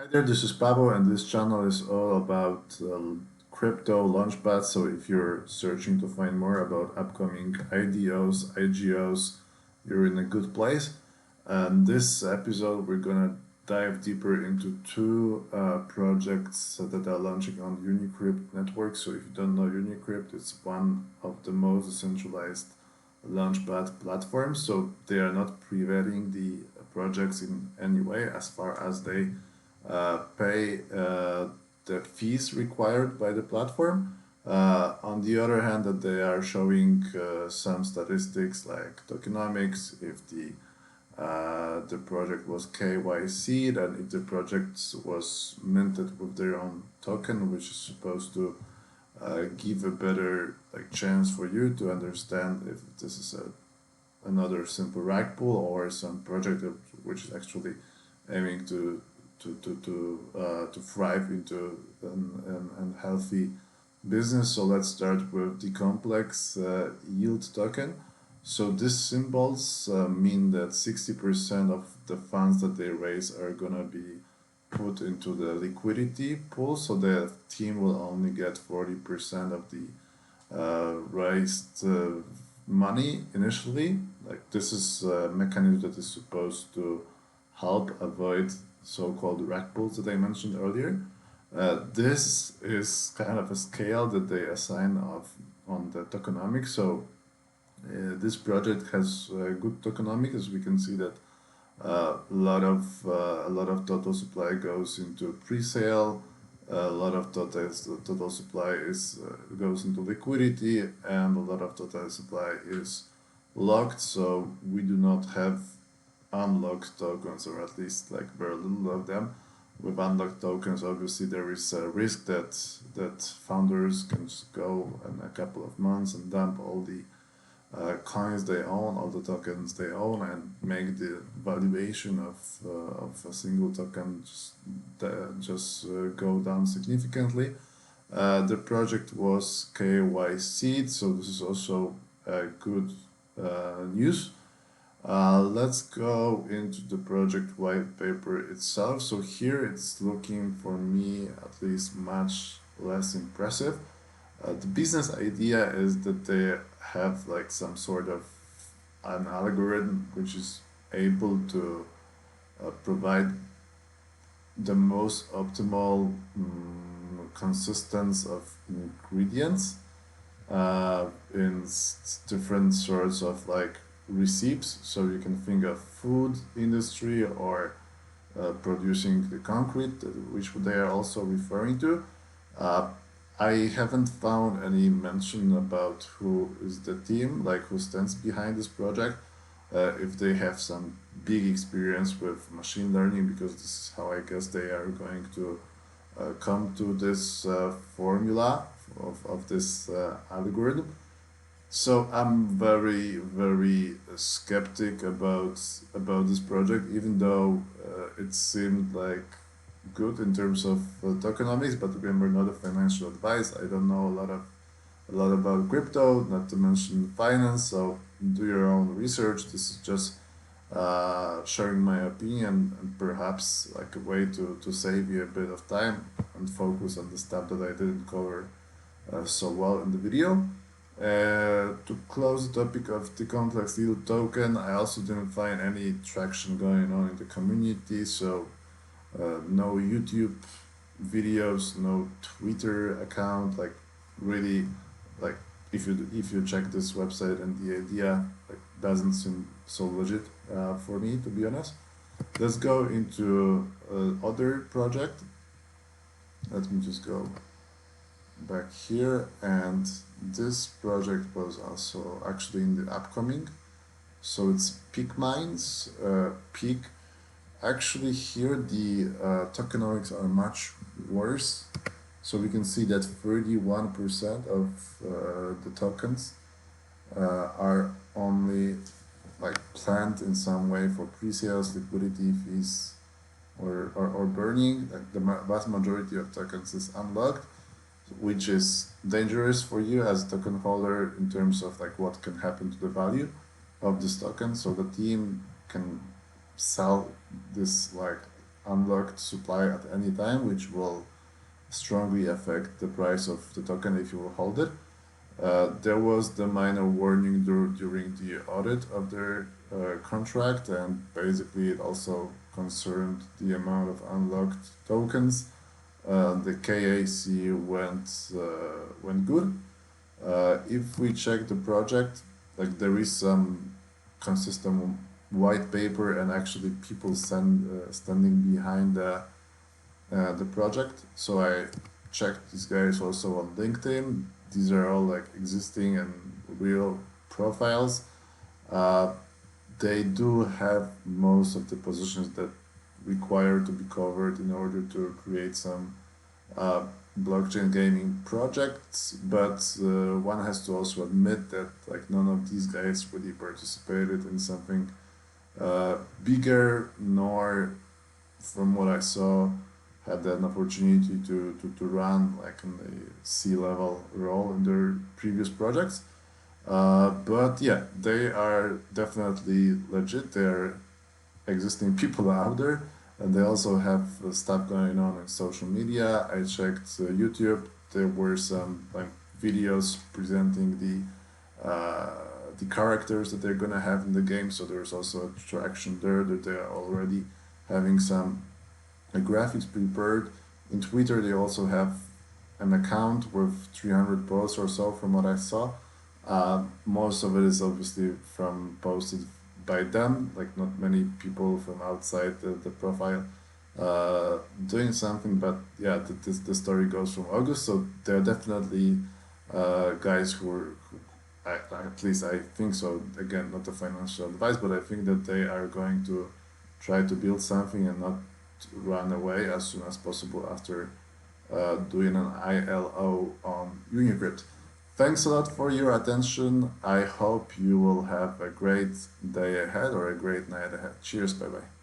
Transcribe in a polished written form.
Hi there, this is Pablo, and this channel is all about crypto launchpads. So if you're searching to find more about upcoming IDOs, IGOs, you're in a good place. And this episode, we're gonna dive deeper into two projects that are launching on Unicrypt network. So if you don't know Unicrypt, it's one of the most decentralized launchpad platforms. So they are not preventing the projects in any way as far as they pay the fees required by the platform. On the other hand, that they are showing some statistics like tokenomics, if the project was KYC'd and if the project was minted with their own token, which is supposed to give a better chance for you to understand if this is another simple rag pull or some project which is actually aiming to thrive into an healthy business. So let's start with Decomplex yield token. So these symbols mean that 60% of the funds that they raise are gonna be put into the liquidity pool. So the team will only get 40% of the raised money initially. Like this is a mechanism that is supposed to help avoid so-called rag pulls that I mentioned earlier. This is kind of a scale that they assign on the tokenomics. So this project has good tokenomics, as we can see that a lot of total supply goes into pre-sale. A lot of total supply goes into liquidity, and a lot of total supply is locked. So we do not have unlocked tokens, or at least like very little of them. With unlocked tokens, obviously there is a risk that founders can just go in a couple of months and dump all the coins they own, all the tokens they own, and make the valuation of a single token just go down significantly. The project was KYC'd, so this is also good news. Let's go into the project white paper itself. So here it's looking for me at least much less impressive. The business idea is that they have like some sort of an algorithm which is able to provide the most optimal consistence of ingredients in different sorts of like receipts. So you can think of food industry or producing the concrete, which they are also referring to. I haven't found any mention about who is the team, like who stands behind this project, if they have some big experience with machine learning, because this is how I guess they are going to come to this formula of this algorithm. So I'm very, very skeptic about this project, even though it seemed like good in terms of tokenomics. But remember, not a financial advice. I don't know a lot about crypto, not to mention finance. So do your own research. This is just sharing my opinion and perhaps like a way to save you a bit of time and focus on the stuff that I didn't cover so well in the video. To close the topic of the complex yield token, I also didn't find any traction going on in the community. So no YouTube videos, no Twitter account. Like really, like if you check this website and the idea like doesn't seem so legit for me, to be honest. Let's go into other project. Let me just go back here, and this project was also actually in the upcoming. So it's Peakmines. Peak. Actually, here the tokenomics are much worse. So we can see that 31% of the tokens are only like planned in some way for pre-sales, liquidity fees, or burning. Like the vast majority of tokens is unlocked, which is dangerous for you as a token holder in terms of like what can happen to the value of this token. So the team can sell this like unlocked supply at any time, which will strongly affect the price of the token if you will hold it. There was the minor warning during the audit of their contract, and basically it also concerned the amount of unlocked tokens. The KAC went good. If we check the project, like there is some consistent white paper and actually people standing behind the project. So I checked these guys also on LinkedIn. These are all like existing and real profiles. Uh, they do have most of the positions that require to be covered in order to create some uh, blockchain gaming projects, but one has to also admit that like none of these guys really participated in something bigger, nor from what I saw had an opportunity to run like in a C-level role in their previous projects. But yeah, they are definitely legit. They're existing people out there, and they also have stuff going on in social media. I checked YouTube. There were some like videos presenting the characters that they're gonna have in the game. So there's also attraction there that they are already having some graphics prepared. In Twitter, they also have an account with 300 posts or so, from what I saw. Most of it is obviously from posted by them, like not many people from outside the profile doing something. But yeah, the story goes from August, so there are definitely guys who are, at least I think so. Again, not a financial advice, but I think that they are going to try to build something and not run away as soon as possible after doing an ILO on Unicrypt. Thanks a lot for your attention. I hope you will have a great day ahead or a great night ahead. Cheers, bye bye.